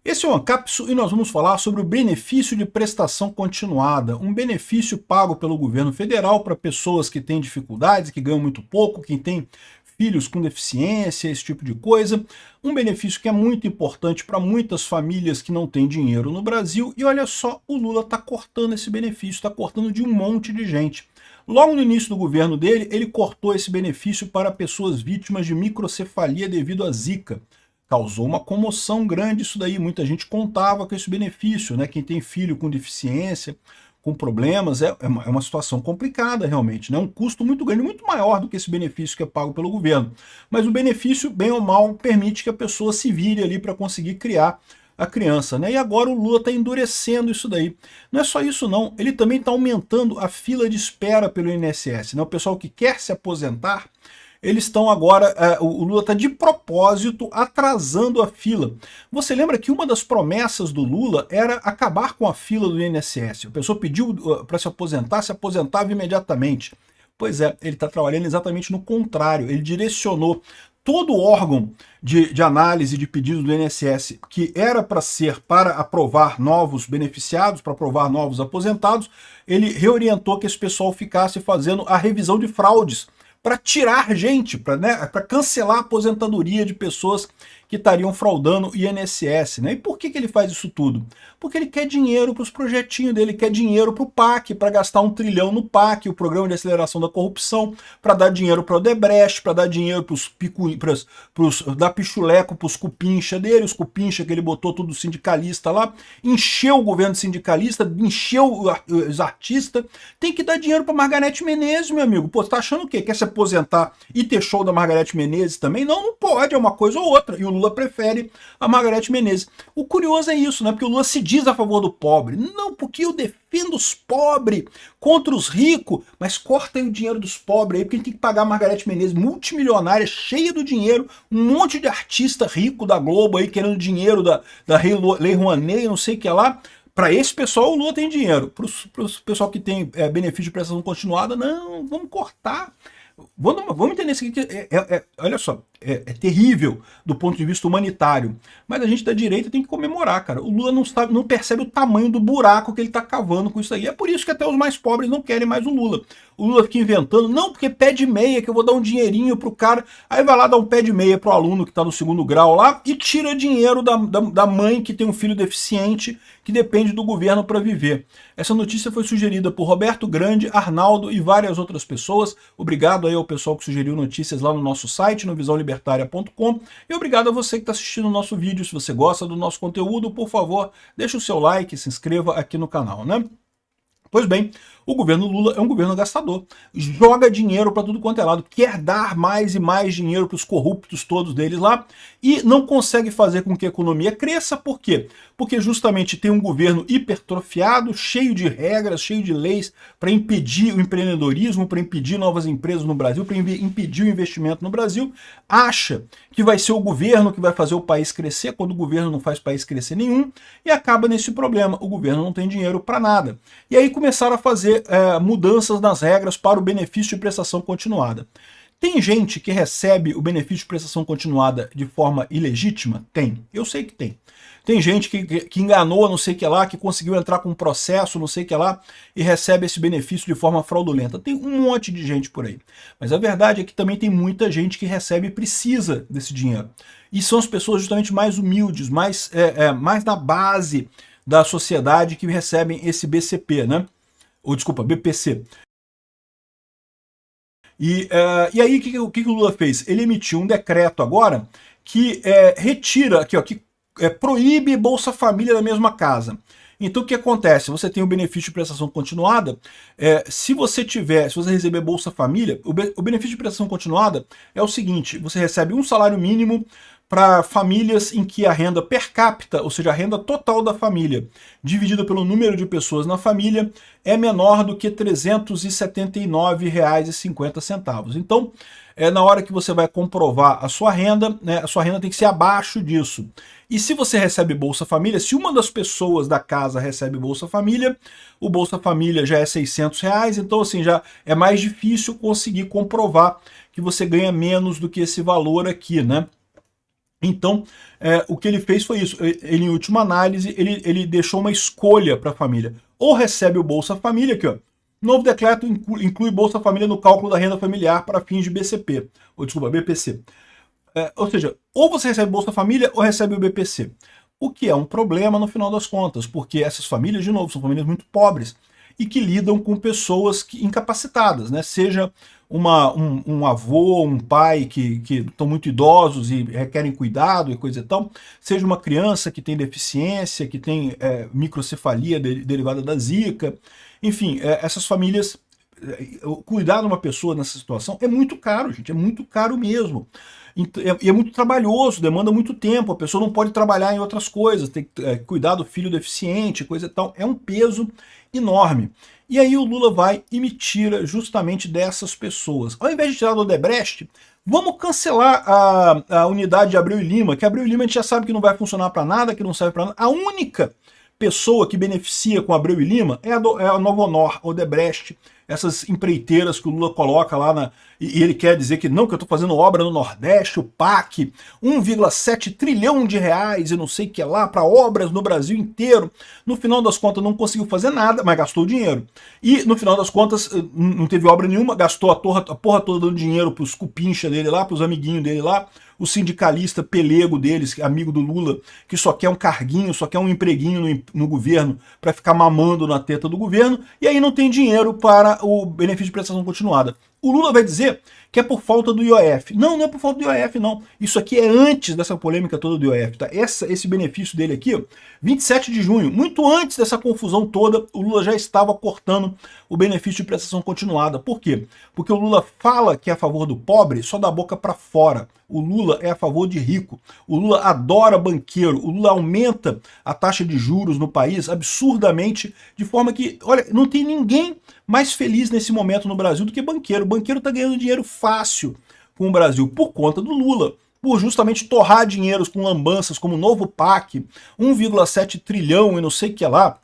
Esse é o Ancapsu e nós vamos falar sobre o benefício de prestação continuada, um benefício pago pelo governo federal para pessoas que têm dificuldades, que ganham muito pouco, quem tem filhos com deficiência, esse tipo de coisa. Um benefício que é muito importante para muitas famílias que não têm dinheiro no Brasil. E olha só, o Lula está cortando esse benefício, está cortando de um monte de gente. Logo no início do governo dele, ele cortou esse benefício para pessoas vítimas de microcefalia devido à Zika. Causou uma comoção grande isso daí, muita gente contava com esse benefício, né? Quem tem filho com deficiência, com problemas, é uma situação complicada realmente, né? Um custo muito grande, muito maior do que esse benefício que é pago pelo governo. Mas o benefício, bem ou mal, permite que a pessoa se vire ali para conseguir criar a criança, né? E agora o Lula está endurecendo isso daí. Não é só isso não, ele também está aumentando a fila de espera pelo INSS, né? O pessoal que quer se aposentar, eles estão agora, o Lula está de propósito atrasando a fila. Você lembra que uma das promessas do Lula era acabar com a fila do INSS. A pessoa pediu para se aposentava imediatamente. Pois é, ele está trabalhando exatamente no contrário. Ele direcionou todo o órgão de análise de pedidos do INSS, que era para ser para aprovar novos beneficiados, para aprovar novos aposentados, ele reorientou que esse pessoal ficasse fazendo a revisão de fraudes, para tirar gente, para cancelar a aposentadoria de pessoas que estariam fraudando o INSS. Né? E por que ele faz isso tudo? Porque ele quer dinheiro para os projetinhos dele, quer dinheiro para o PAC, para gastar 1 trilhão no PAC, o Programa de Aceleração da Corrupção, para dar dinheiro para o Odebrecht, para dar dinheiro dar pichuleco para os cupincha dele, os cupincha que ele botou tudo sindicalista lá, encheu o governo sindicalista, encheu os artistas, tem que dar dinheiro para Margareth Menezes, meu amigo. Pô, você tá achando o quê? Quer se aposentar e ter show da Margareth Menezes também? Não, não pode, é uma coisa ou outra. E o Lula prefere a Margareth Menezes. O curioso é isso, né? Porque o Lula se diz a favor do pobre. Não, porque eu defendo os pobres contra os ricos, mas corta aí o dinheiro dos pobres aí, porque a gente tem que pagar a Margareth Menezes, multimilionária, cheia do dinheiro, um monte de artista rico da Globo aí, querendo dinheiro da Lei Rouanet, não sei o que lá. Para esse pessoal, o Lula tem dinheiro. Para o pessoal que tem benefício de prestação continuada, não, vamos cortar. Vamos entender isso aqui, olha só, é terrível do ponto de vista humanitário, mas a gente da direita tem que comemorar, cara. O Lula não percebe o tamanho do buraco que ele está cavando com isso aí. É por isso que até os mais pobres não querem mais o Lula. O Lula fica inventando, não, porque pé de meia, que eu vou dar um dinheirinho pro cara, aí vai lá dar um pé de meia pro aluno que está no 2º grau lá e tira dinheiro da mãe que tem um filho deficiente, que depende do governo para viver. Essa notícia foi sugerida por Roberto Grande, Arnaldo e várias outras pessoas. Obrigado aí ao pessoal que sugeriu notícias lá no nosso site, no visãolibertaria.com, e obrigado a você que está assistindo o nosso vídeo. Se você gosta do nosso conteúdo, por favor, deixe o seu like, se inscreva aqui no canal, né? Pois bem, o governo Lula é um governo gastador, joga dinheiro para tudo quanto é lado, quer dar mais e mais dinheiro para os corruptos todos deles lá e não consegue fazer com que a economia cresça. Por quê? Porque justamente tem um governo hipertrofiado, cheio de regras, cheio de leis para impedir o empreendedorismo, para impedir novas empresas no Brasil, para impedir o investimento no Brasil, acha que vai ser o governo que vai fazer o país crescer, quando o governo não faz o país crescer nenhum, e acaba nesse problema, o governo não tem dinheiro para nada. E aí começaram a fazer mudanças nas regras para o benefício de prestação continuada. Tem gente que recebe o benefício de prestação continuada de forma ilegítima? Tem. Eu sei que tem. Tem gente que enganou não sei o que lá, que conseguiu entrar com um processo não sei o que lá e recebe esse benefício de forma fraudulenta. Tem um monte de gente por aí. Mas a verdade é que também tem muita gente que recebe e precisa desse dinheiro. E são as pessoas justamente mais humildes, mais na base da sociedade que recebem esse BCP, né? Ou desculpa, BPC. E aí o que o Lula fez? Ele emitiu um decreto agora que retira, aqui, ó, que proíbe Bolsa Família da mesma casa. Então o que acontece? Você tem o benefício de prestação continuada, se você receber Bolsa Família, o benefício de prestação continuada é o seguinte: você recebe um salário mínimo para famílias em que a renda per capita, ou seja, a renda total da família, dividida pelo número de pessoas na família, é menor do que R$ 379,50. Então, na hora que você vai comprovar a sua renda, né, a sua renda tem que ser abaixo disso. E se você recebe Bolsa Família, se uma das pessoas da casa recebe Bolsa Família, o Bolsa Família já é R$ 600, então assim, já é mais difícil conseguir comprovar que você ganha menos do que esse valor aqui, né? Então, o que ele fez foi isso. Ele, em última análise, ele deixou uma escolha para a família. Ou recebe o Bolsa Família, aqui, ó. Novo decreto inclui Bolsa Família no cálculo da renda familiar para fins de BCP. Ou, desculpa, BPC. Ou seja, ou você recebe Bolsa Família ou recebe o BPC. O que é um problema no final das contas, porque essas famílias, de novo, são famílias muito pobres e que lidam com pessoas incapacitadas, né? Seja um avô, um pai que estão muito idosos e requerem cuidado e coisa e tal, seja uma criança que tem deficiência, que tem microcefalia derivada da zika, enfim, essas famílias, cuidar de uma pessoa nessa situação é muito caro, gente, é muito caro mesmo. E é muito trabalhoso, demanda muito tempo, a pessoa não pode trabalhar em outras coisas, tem que cuidar do filho deficiente, coisa e tal, é um peso enorme. E aí o Lula vai e me tira justamente dessas pessoas. Ao invés de tirar do Odebrecht, vamos cancelar a unidade de Abreu e Lima, que Abreu e Lima a gente já sabe que não vai funcionar para nada, que não serve para nada. A única pessoa que beneficia com Abreu e Lima é a Novo Honor, Odebrecht, essas empreiteiras que o Lula coloca lá e ele quer dizer que não, que eu estou fazendo obra no Nordeste, o PAC, 1,7 trilhão de reais e não sei o que lá, para obras no Brasil inteiro. No final das contas não conseguiu fazer nada, mas gastou o dinheiro. E no final das contas não teve obra nenhuma, gastou a porra toda dando dinheiro para os cupincha dele lá, para os amiguinhos dele lá, o sindicalista pelego deles, amigo do Lula, que só quer um carguinho, só quer um empreguinho no governo para ficar mamando na teta do governo, e aí não tem dinheiro para o benefício de prestação continuada. O Lula vai dizer que é por falta do IOF. Não, não é por falta do IOF, não. Isso aqui é antes dessa polêmica toda do IOF. Tá? Esse benefício dele aqui, ó, 27 de junho, muito antes dessa confusão toda, o Lula já estava cortando o benefício de prestação continuada. Por quê? Porque o Lula fala que é a favor do pobre só da boca para fora. O Lula é a favor de rico. O Lula adora banqueiro. O Lula aumenta a taxa de juros no país absurdamente, de forma que, olha, não tem ninguém mais feliz nesse momento no Brasil do que banqueiro. O banqueiro está ganhando dinheiro fácil com o Brasil por conta do Lula, por justamente torrar dinheiros com lambanças como o novo PAC, 1,7 trilhão e não sei o que lá,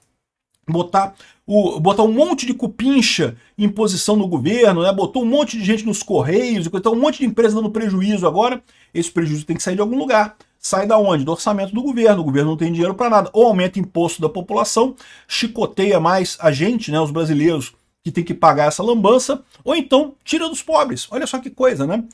botar um monte de cupincha em posição no governo, né? Botou um monte de gente nos Correios, um monte de empresa dando prejuízo agora. Esse prejuízo tem que sair de algum lugar. Sai da onde? Do orçamento do governo. O governo não tem dinheiro para nada. Ou aumenta imposto da população, chicoteia mais a gente, né, os brasileiros, que tem que pagar essa lambança, ou então tira dos pobres. Olha só que coisa, né?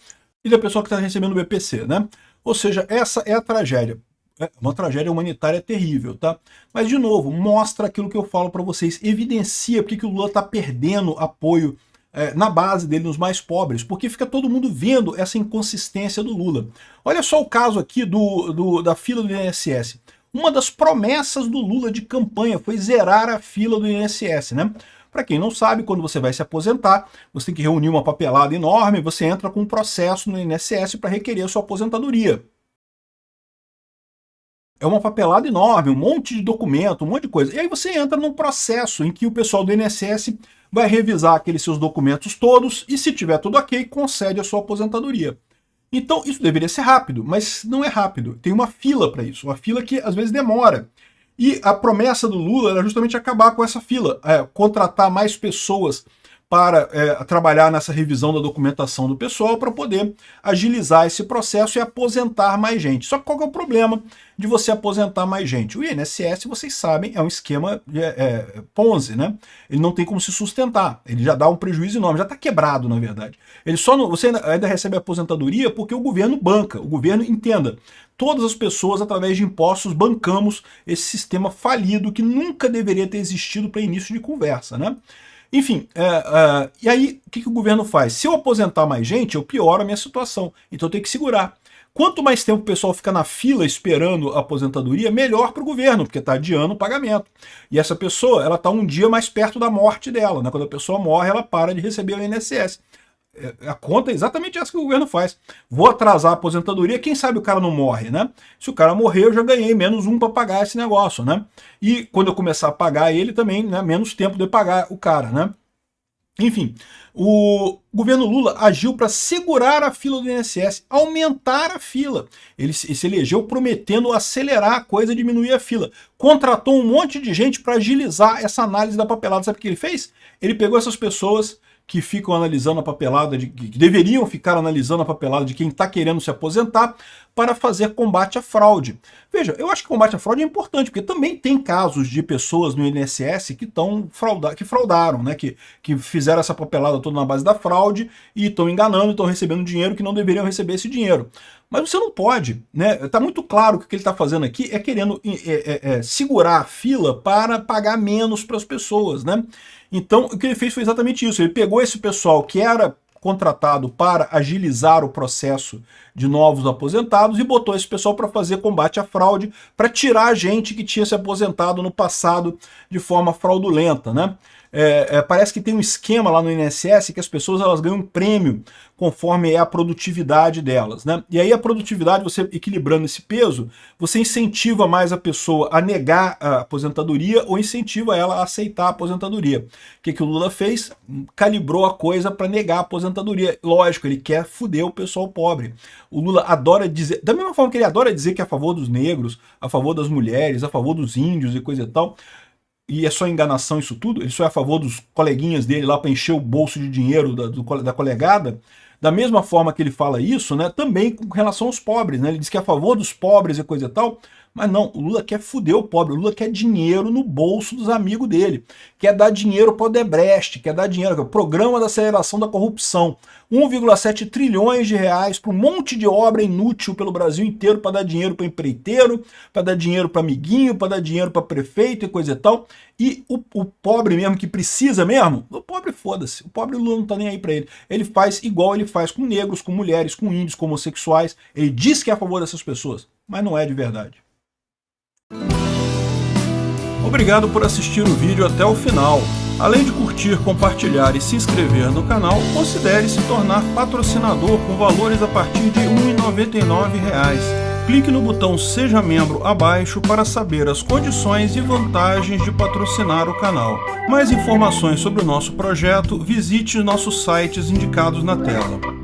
E da pessoa que está recebendo o BPC, né? Ou seja, essa é a tragédia. É uma tragédia humanitária terrível, tá? Mas, de novo, mostra aquilo que eu falo para vocês, evidencia porque que o Lula está perdendo apoio na base dele, nos mais pobres, porque fica todo mundo vendo essa inconsistência do Lula. Olha só o caso aqui da fila do INSS. Uma das promessas do Lula de campanha foi zerar a fila do INSS, né? Para quem não sabe, quando você vai se aposentar, você tem que reunir uma papelada enorme, você entra com um processo no INSS para requerer a sua aposentadoria. É uma papelada enorme, um monte de documento, um monte de coisa. E aí você entra num processo em que o pessoal do INSS vai revisar aqueles seus documentos todos e, se tiver tudo ok, concede a sua aposentadoria. Então, isso deveria ser rápido, mas não é rápido. Tem uma fila para isso, uma fila que às vezes demora. E a promessa do Lula era justamente acabar com essa fila, contratar mais pessoas para trabalhar nessa revisão da documentação do pessoal para poder agilizar esse processo e aposentar mais gente. Só que qual que é o problema de você aposentar mais gente? O INSS, vocês sabem, é um esquema Ponzi, né? Ele não tem como se sustentar, ele já dá um prejuízo enorme, já está quebrado, na verdade. Você ainda recebe aposentadoria porque o governo banca, o governo, entenda, todas as pessoas, através de impostos, bancamos esse sistema falido que nunca deveria ter existido para início de conversa, né? Enfim, e aí o que o governo faz? Se eu aposentar mais gente, eu pioro a minha situação, então eu tenho que segurar. Quanto mais tempo o pessoal fica na fila esperando a aposentadoria, melhor para o governo, porque está adiando o pagamento. E essa pessoa, ela está um dia mais perto da morte dela, né? Quando a pessoa morre, ela para de receber o INSS. A conta é exatamente essa que o governo faz. Vou atrasar a aposentadoria, quem sabe o cara não morre, né? Se o cara morrer, eu já ganhei menos um para pagar esse negócio, né? E quando eu começar a pagar ele também, né, menos tempo de pagar o cara, né? Enfim, o governo Lula agiu para segurar a fila do INSS, aumentar a fila. Ele se elegeu prometendo acelerar a coisa, diminuir a fila. Contratou um monte de gente para agilizar essa análise da papelada. Sabe o que ele fez? Ele pegou essas pessoas que ficam analisando a papelada, que deveriam ficar analisando a papelada de quem está querendo se aposentar, para fazer combate à fraude. Veja, eu acho que combate à fraude é importante, porque também tem casos de pessoas no INSS que fraudaram, né? Que fizeram essa papelada toda na base da fraude e estão enganando, estão recebendo dinheiro que não deveriam receber esse dinheiro. Mas você não pode, né? Está muito claro que o que ele está fazendo aqui é querendo segurar a fila para pagar menos para as pessoas, né? Então, o que ele fez foi exatamente isso. Ele pegou esse pessoal que era contratado para agilizar o processo de novos aposentados e botou esse pessoal para fazer combate à fraude, para tirar a gente que tinha se aposentado no passado de forma fraudulenta, né? Parece que tem um esquema lá no INSS que as pessoas elas ganham um prêmio conforme é a produtividade delas, né? E aí a produtividade, você equilibrando esse peso, você incentiva mais a pessoa a negar a aposentadoria ou incentiva ela a aceitar a aposentadoria. O que o Lula fez? Calibrou a coisa para negar a aposentadoria. Lógico, ele quer foder o pessoal pobre. O Lula adora dizer, da mesma forma que ele adora dizer que é a favor dos negros, a favor das mulheres, a favor dos índios e coisa e tal, e é só enganação isso tudo, ele só é a favor dos coleguinhas dele lá para encher o bolso de dinheiro da colegada. Da mesma forma que ele fala isso, né, também com relação aos pobres, né, ele diz que é a favor dos pobres e coisa e tal, mas não, o Lula quer foder o pobre, o Lula quer dinheiro no bolso dos amigos dele, quer dar dinheiro para o Odebrecht, quer dar dinheiro, Programa da Aceleração da Corrupção, 1,7 trilhões de reais para um monte de obra inútil pelo Brasil inteiro, para dar dinheiro para empreiteiro, para dar dinheiro para amiguinho, para dar dinheiro para prefeito e coisa e tal, e o pobre mesmo, que precisa mesmo, o pobre foda-se, o pobre Lula não tá nem aí para ele, ele faz igual ele faz com negros, com mulheres, com índios, com homossexuais, ele diz que é a favor dessas pessoas, mas não é de verdade. Obrigado por assistir o vídeo até o final. Além de curtir, compartilhar e se inscrever no canal, considere se tornar patrocinador com valores a partir de R$ 1,99. Clique no botão Seja Membro abaixo para saber as condições e vantagens de patrocinar o canal. Mais informações sobre o nosso projeto, visite nossos sites indicados na tela.